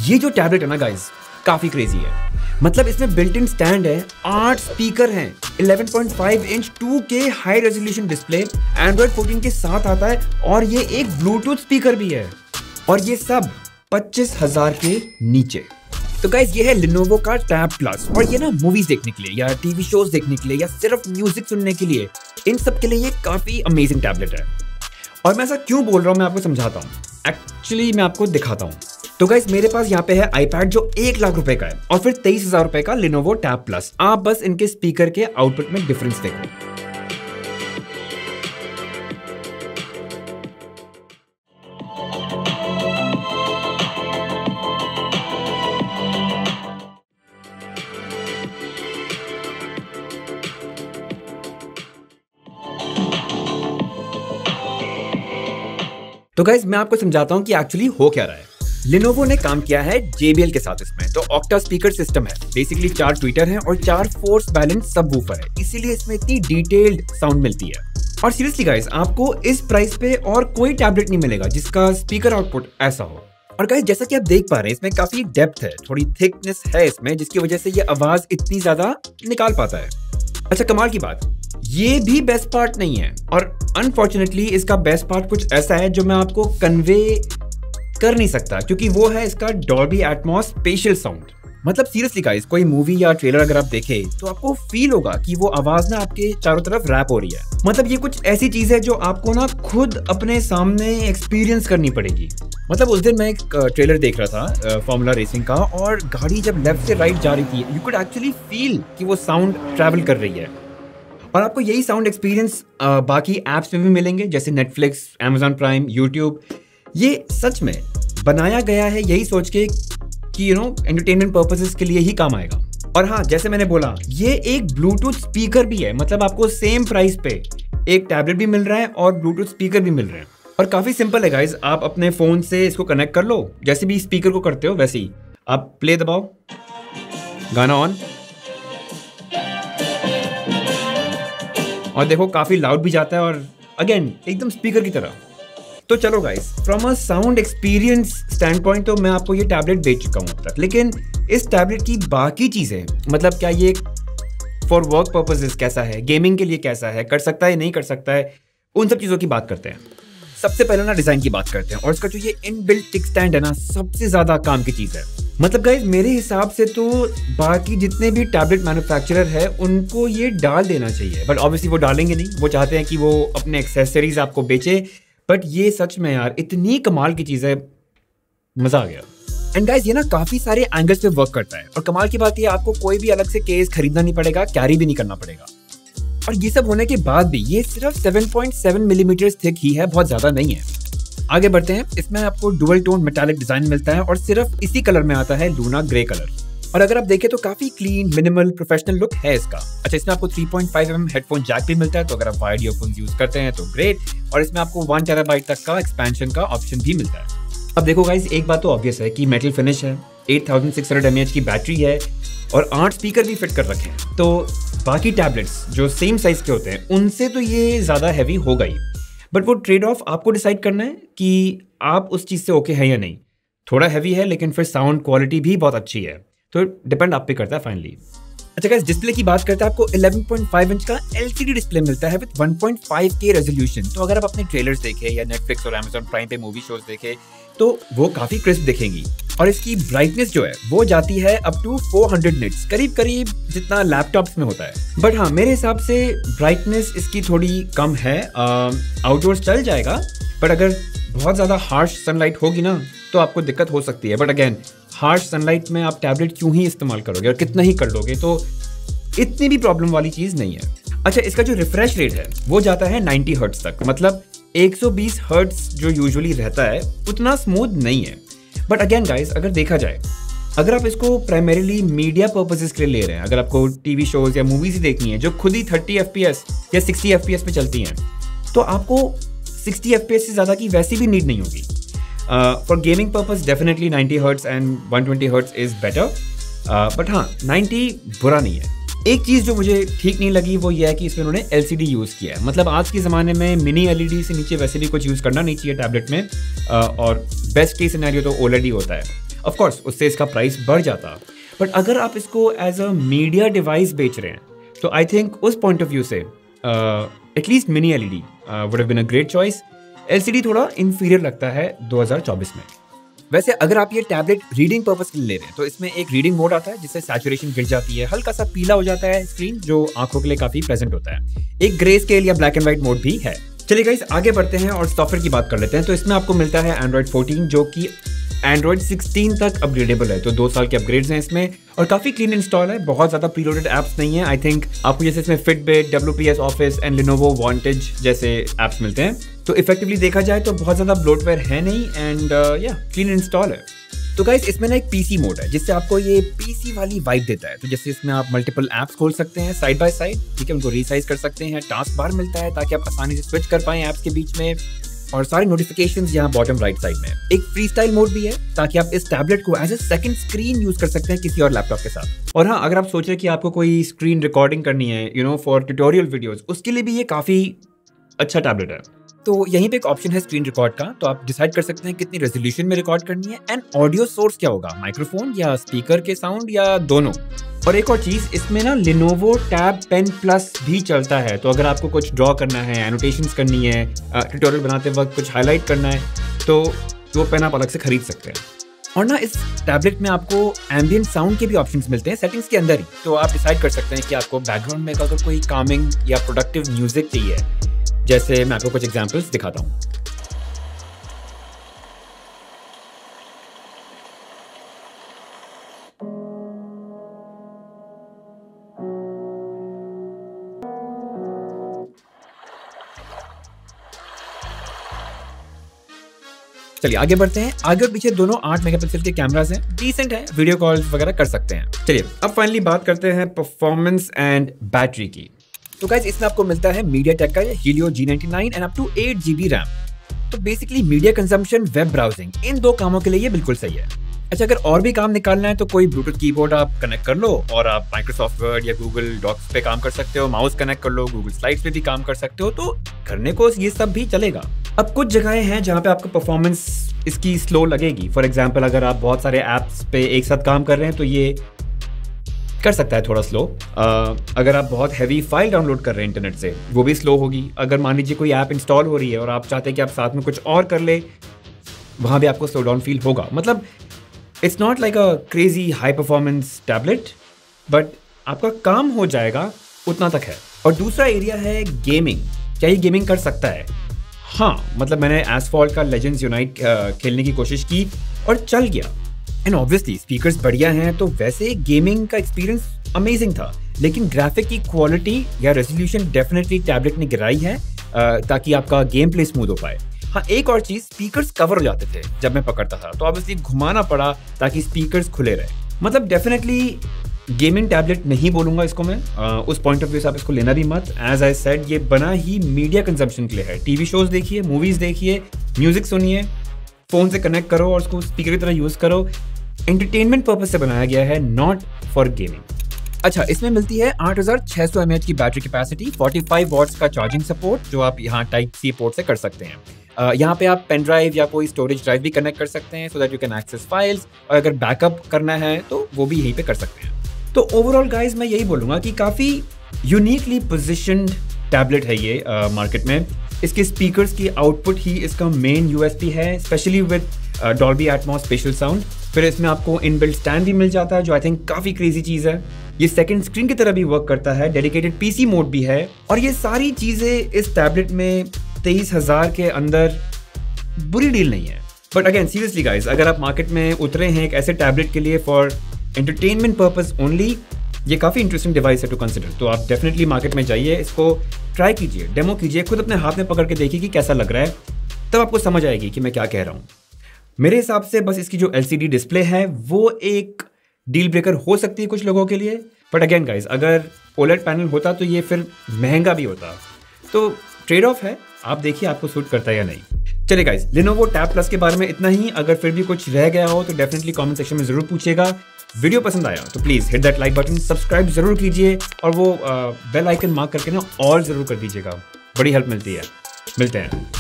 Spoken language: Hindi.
ये जो टैबलेट है ना गाइस, काफी क्रेजी है। मतलब इसमें बिल्ट इन स्टैंड है, 8 स्पीकर हैं, 11.5 inch 2K high resolution display, Android 14 के साथ आता है और ये एक ब्लूटूथ स्पीकर भी है और ये सब 25,000 के नीचे। तो गाइस ये है Lenovo का Tab Plus और ये ना मूवीज देखने के लिए या टीवी शोज देखने के लिए या सिर्फ म्यूजिक सुनने के लिए, इन सब के लिए ये काफी अमेजिंग टैबलेट है। और मैं ऐसा क्यों बोल रहा हूँ मैं आपको समझाता हूँ, एक्चुअली मैं आपको दिखाता हूँ। तो गाइस मेरे पास यहाँ पे है iPad जो 1 लाख रुपए का है और फिर 23,000 रुपए का Lenovo Tab Plus। आप बस इनके स्पीकर के आउटपुट में डिफरेंस देखो। तो गाइस मैं आपको समझाता हूँ कि एक्चुअली हो क्या रहा है। Lenovo ने काम किया है JBL के साथ इसमें। तो ऑक्टा स्पीकर सिस्टम है, बेसिकली 4 ट्विटर हैं और 4 फोर्स बैलेंस सबवूफर है, इसीलिए इसमें इतनी डिटेल्ड साउंड मिलती है। और सीरियसली गाइस आपको इस प्राइस पे और कोई टैबलेट नहीं मिलेगा जिसका स्पीकर आउटपुट ऐसा हो। और गाइस जैसा कि आप देख पा रहे हैं इसमें काफी डेप्थ है, थोड़ी थिकनेस है इसमें, जिसकी वजह से ये आवाज इतनी ज्यादा निकाल पाता है। अच्छा कमाल की बात, ये भी बेस्ट पार्ट नहीं है और अनफॉर्चुनेटली इसका बेस्ट पार्ट कुछ ऐसा है जो मैं आपको कन्वे कर नहीं सकता, क्योंकि वो है इसका Dolby Atmos स्पेशल साउंड। मतलब सीरियसली गाइस कोई मूवी या ट्रेलर अगर आप देखें तो आपको फील होगा कि वो आवाज ना आपके चारों तरफ रैप हो रही है। मतलब ये कुछ ऐसी चीज है जो आपको ना खुद अपने सामने एक्सपीरियंस करनी पड़ेगी। मतलब उस दिन मैं एक ट्रेलर देख रहा था फॉर्मूला रेसिंग का, और गाड़ी जब लेफ्ट से राइट जा रही थी यू कुड एक्चुअली फील कि वो साउंड ट्रैवल कर रही है। और आपको यही साउंड एक्सपीरियंस बाकी एप्स में भी मिलेंगे जैसे नेटफ्लिक्स, Amazon प्राइम, यूट्यूब। ये सच में बनाया गया है यही सोच के कि एंटरटेनमेंट पर्पसेस के लिए ही काम आएगा। और हाँ जैसे मैंने बोला ये एक ब्लूटूथ स्पीकर भी है, मतलब आपको सेम प्राइस पे एक टैबलेट भी मिल रहा है और ब्लूटूथ स्पीकर भी मिल रहे हैं। और काफी सिंपल है गाइज, आप अपने फोन से इसको कनेक्ट कर लो, जैसे भी स्पीकर को करते हो वैसे ही। आप प्ले दबाओ, गाना ऑन, और देखो काफी लाउड भी जाता है और अगेन एकदम स्पीकर की तरह। तो चलो guys, from a sound experience stand point तो मैं आपको ये टैबलेट बेच चुका हूँ अब तक, लेकिन इस टैबलेट की बाकी चीजें, मतलब क्या ये फॉर वर्क पर्पसेस कैसा है, गेमिंग के लिए कैसा है, कर सकता है नहीं कर सकता है, उन सब चीजों की बात करते हैं। सबसे पहले ना डिजाइन की बात करते हैं, और इसका जो ये इनबिल्ट किक स्टैंड है ना, सबसे ज्यादा काम की चीज है। मतलब गाइस मेरे हिसाब से तो बाकी जितने भी टैबलेट मैन्युफैक्चरर है उनको ये डाल देना चाहिए, बट ऑब्वियसली वो डालेंगे नहीं, वो चाहते हैं कि वो अपने एक्सेसरीज आपको बेचे। बट ये सच में यार इतनी कमाल की चीज है, मजा आ गया। एंड गाइस ये ना काफी सारे एंगल्स पे वर्क करता है, और कमाल की बात ये आपको कोई भी अलग से केस खरीदना नहीं पड़ेगा, कैरी भी नहीं करना पड़ेगा। और ये सब होने के बाद भी ये सिर्फ 7.7 मिलीमीटर थिक ही है, बहुत ज्यादा नहीं है। आगे बढ़ते हैं, इसमें आपको डुअल टोन मेटालिक डिजाइन मिलता है और सिर्फ इसी कलर में आता है, लूना ग्रे कलर। और अगर आप देखें तो काफी क्लीन, मिनिमल, प्रोफेशनल लुक है इसका। अच्छा इसमें आपको 3.5mm हेडफोन जैक भी मिलता है, तो अगर आप वायर्ड ईयरफोन्स यूज करते हैं तो ग्रेट। और इसमें आपको 1 टेराबाइट तक का एक्सपेंशन का ऑप्शन भी मिलता है। अब देखो गाइस एक बात तो ऑब्वियस है कि मेटल फिनिश है, 8600 mAh की बैटरी है और 8 स्पीकर भी फिट कर रखे हैं। तो बाकी टैबलेट्स जो सेम साइज के होते हैं उनसे तो ये ज्यादा हैवी होगा ही, बट वो ट्रेड ऑफ आपको डिसाइड करना है कि आप उस चीज से ओके है या नहीं। थोड़ा हैवी है लेकिन फिर साउंड क्वालिटी भी बहुत अच्छी है, तो डिपेंड आप पे करता है फाइनली। अच्छा गाइस डिस्प्ले की बात करते हैं, आपको 11.5 इंच का LCD डिस्प्ले मिलता है विद 1.5K रेजोल्यूशन। तो अगर आप अपने ट्रेलर्स देखें या नेटफ्लिक्स और Amazon प्राइम पे मूवी शोज देखें तो वो काफी क्रिस्प दिखेंगी। और इसकी ब्राइटनेस जो है वो जाती है अप टू 400 निट्स, करीब करीब जितना लैपटॉप्स में होता है। बट हाँ मेरे हिसाब से ब्राइटनेस इसकी थोड़ी कम है, आउटडोर्स चल जाएगा, बट अगर बहुत ज्यादा हार्श सनलाइट होगी ना तो आपको दिक्कत हो सकती है। बट अगेन हार्श सनलाइट में आप टैबलेट क्यों ही इस्तेमाल करोगे, और कितना ही कर लोगे, तो इतनी भी प्रॉब्लम वाली चीज नहीं है। अच्छा इसका जो रिफ्रेश रेट है वो जाता है 90 हर्ट्ज तक, मतलब 120 हर्ट्ज जो यूजुअली रहता है उतना स्मूथ नहीं है। बट अगेन गाइस अगर देखा जाए, अगर आप इसको प्राइमरीली मीडिया पर्पसेस के लिए ले रहे हैं, अगर आपको टीवी शोज या मूवीज ही देखनी है जो खुद ही 30 FPS या 60 FPS पे चलती हैं, तो आपको 60 FPS से ज्यादा की वैसी भी नीड नहीं होगी। For gaming purpose definitely 90 hertz and 120 hertz is better, but हाँ 90 बुरा नहीं है। एक चीज जो मुझे ठीक नहीं लगी वो ये है कि इसमें उन्होंने LCD यूज किया है। मतलब आज के जमाने में मिनी LED से नीचे वैसे भी कुछ यूज करना नहीं चाहिए टैबलेट में, और बेस्ट केस सिनेरियो तो OLED ही होता है। ऑफ कोर्स उससे इसका प्राइस बढ़ जाता, बट अगर आप इसको एज अ मीडिया डिवाइस बेच रहे हैं तो आई थिंक उस पॉइंट ऑफ व्यू से at least mini LED would have been a great choice. LCD थोड़ा इंफीरियर लगता है 2024 में। वैसे अगर आप ये टैबलेट रीडिंग पर्पस के लिए ले रहे हैं तो इसमें एक रीडिंग मोड आता है जिससे सैचुरेशन गिर जाती है, हल्का सा पीला हो जाता है स्क्रीन, जो आंखों के लिए काफी प्लेजेंट होता है। एक ग्रे स्केल या ब्लैक एंड व्हाइट मोड भी है। चलिए गाइस आगे बढ़ते हैं और सॉफ्टवेयर की बात कर लेते हैं। तो इसमें आपको मिलता है Android 14 जो कि Android 16 तक अपग्रेडेबल है, तो 2 साल के अपग्रेड्स हैं इसमें और काफी क्लीन इंस्टॉल है, बहुत ज्यादा प्रीलोडेड एप्स नहीं है। आई थिंक आपको जैसे इसमें Fitbit, WPS office and Lenovo Vantage जैसे एप्स मिलते हैं, तो इफेक्टिवली देखा जाए तो बहुत ज्यादा ब्लोटवेयर है नहीं एंड या क्लीन इंस्टॉल है। तो गाइस इसमें ना एक पीसी मोड है जिससे आपको ये पीसी वाली वाइब देता है। तो जैसे इसमें आप मल्टीपल एप्स खोल सकते हैं साइड बाय साइड, ठीक है, उनको रीसाइज कर सकते हैं, टास्क बार मिलता है ताकि आप आसानी से स्विच कर पाएं ऐप्स के बीच में, और सारे नोटिफिकेशंस यहाँ बॉटम राइट साइड में। एक फ्री स्टाइल मोड भी है ताकि आप इस टैबलेट को as a second screen use कर सकते हैं किसी और लैपटॉप के साथ। और हाँ, अगर आप सोच रहे हैं कि आपको कोई स्क्रीन रिकॉर्डिंग करनी है फॉर ट्यूटोरियल वीडियोस, उसके लिए भी ये काफी अच्छा टैबलेट है। तो यहीं पे एक ऑप्शन है स्क्रीन रिकॉर्ड का, तो आप डिसाइड कर सकते हैं कितनी रेजोल्यूशन में रिकॉर्ड करनी है एंड ऑडियो सोर्स क्या होगा, माइक्रोफोन या स्पीकर के साउंड या दोनों। और एक और चीज, इसमें ना Lenovo Tab Pen Plus भी चलता है, तो अगर आपको कुछ ड्रॉ करना है, एनोटेशंस करनी है, ट्यूटोरियल बनाते वक्त कुछ हाईलाइट करना है, तो वो पेन आप अलग से खरीद सकते हैं। और ना इस टैबलेट में आपको एम्बिएंट साउंड के भी ऑप्शंस मिलते हैं सेटिंग्स के अंदर ही, तो आप डिसाइड कर सकते हैं कि आपको बैकग्राउंड में अगर कोई कामिंग या प्रोडक्टिव म्यूजिक चाहिए, जैसे मैं आपको कुछ एग्जांपल्स दिखाता हूँ। चलिए आगे बढ़ते हैं। आगे और पीछे दोनों 8 मेगापिक्सल के कैमरास हैं, डिसेंट है, वीडियो कॉल्स वगैरह कर सकते हैं। चलिए अब फाइनली बात करते हैं परफॉर्मेंस एंड बैटरी की। तो गाइस इसमें आपको मिलता है MediaTek का Helio G99 and up to 8 GB RAM. तो basically media consumption, web browsing, इन 2 कामों के लिए ये बिल्कुल सही है। अच्छा, अगर और भी काम निकालना है तो कोई ब्लूटूथ कीबोर्ड आप कनेक्ट कर लो और आप माइक्रोसॉफ्ट वर्ड या गूगल डॉक्स पे काम कर सकते हो, माउस कनेक्ट कर लो, गूगल स्लाइड्स पे भी काम कर सकते हो, तो करने को ये सब भी चलेगा। अब कुछ जगहें हैं जहाँ पे आपको परफॉर्मेंस इसकी स्लो लगेगी। फॉर एग्जाम्पल अगर आप बहुत सारे ऐप्स पे एक साथ काम कर रहे हैं तो ये कर सकता है थोड़ा स्लो। अगर आप बहुत हैवी फाइल डाउनलोड कर रहे हैं इंटरनेट से, वो भी स्लो होगी। अगर मान लीजिए कोई ऐप इंस्टॉल हो रही है और आप चाहते हैं कि आप साथ में कुछ और कर ले, वहाँ भी आपको स्लो डाउन फील होगा। मतलब it's not like a crazy high performance tablet, but आपका काम हो जाएगा, उतना तक है। और दूसरा एरिया है गेमिंग। क्या ये गेमिंग कर सकता है? हाँ, मतलब मैंने एसफॉल्ट का लेजेंड्स यूनाइट खेलने की कोशिश की और चल गया। एंड ऑब्वियसली स्पीकर्स बढ़िया हैं, तो वैसे गेमिंग का एक्सपीरियंस अमेजिंग था, लेकिन ग्राफिक की क्वालिटी या रेजोल्यूशन डेफिनेटली टैबलेट ने गिराई है ताकि आपका गेम प्ले स्मूथ हो पाए। हाँ, एक और चीज, स्पीकर्स कवर हो जाते थे जब मैं पकड़ता था, तो ऑब्वियसली घुमाना पड़ा ताकि स्पीकर्स खुले रहे। मतलब डेफिनेटली गेमिंग टैबलेट नहीं बोलूंगा इसको मैं, उस पॉइंट ऑफ व्यू से आप इसको लेना भी मत। एज आई सेड, ये बना ही मीडिया कंजम्पशन के लिए है। टीवी शोज देखिए, मूवीज देखिए, म्यूजिक सुनिए, फोन से कनेक्ट करो और उसको स्पीकर की तरह यूज करो। एंटरटेनमेंट पर्पस से बनाया गया है, नॉट फॉर गेमिंग। अच्छा, इसमें मिलती है 8600 mAh की बैटरी कैपेसिटी, 45 वॉट्स का चार्जिंग सपोर्ट, जो आप यहाँ टाइप सी पोर्ट से कर सकते हैं। यहाँ पे आप पेन ड्राइव या कोई स्टोरेज ड्राइव भी कनेक्ट कर सकते हैं, so that you can access files, और अगर बैकअप करना है तो वो भी यहीं पे कर सकते हैं। तो ओवरऑल गाइज मैं यही बोलूँगा कि काफ़ी यूनिकली पोजिशन्ड टैबलेट है ये मार्केट में। इसके स्पीकर्स की आउटपुट ही इसका मेन यूएसपी है, specially with Dolby Atmos special sound. फिर इसमें आपको इनबिल्ट स्टैंड भी मिल जाता है, जो आई थिंक काफ़ी क्रेजी चीज़ है। ये सेकंड स्क्रीन की तरह भी वर्क करता है, डेडिकेटेड पीसी मोड भी है, और ये सारी चीज़ें इस टैबलेट में 23,000 के अंदर बुरी डील नहीं है। बट अगेन सीरियसली गाइज, अगर आप मार्केट में उतरे हैं एक ऐसे टैबलेट के लिए फॉर एंटरटेनमेंट पर्पस ओनली, ये काफ़ी इंटरेस्टिंग डिवाइस है टू कंसिडर। तो आप डेफिनेटली मार्केट में जाइए, इसको ट्राई कीजिए, डेमो कीजिए, खुद अपने हाथ में पकड़ के देखिए कि कैसा लग रहा है, तब आपको समझ आएगी कि मैं क्या कह रहा हूँ। मेरे हिसाब से बस इसकी जो LCD डिस्प्ले है वो एक डील ब्रेकर हो सकती है कुछ लोगों के लिए, बट अगेन गाइज, अगर OLED पैनल होता तो ये फिर महंगा भी होता, तो ट्रेड ऑफ है, आप देखिए आपको सूट करता है या नहीं। चलिए गाइज, Lenovo Tab Plus के बारे में इतना ही। अगर फिर भी कुछ रह गया हो तो डेफिनेटली कमेंट सेक्शन में जरूर पूछिएगा। वीडियो पसंद आया तो please hit that like button, subscribe जरूर कीजिए, और वो बेल आइकन मार्क करके ना ऑल जरूर कर दीजिएगा, बड़ी हेल्प मिलती है। मिलते हैं।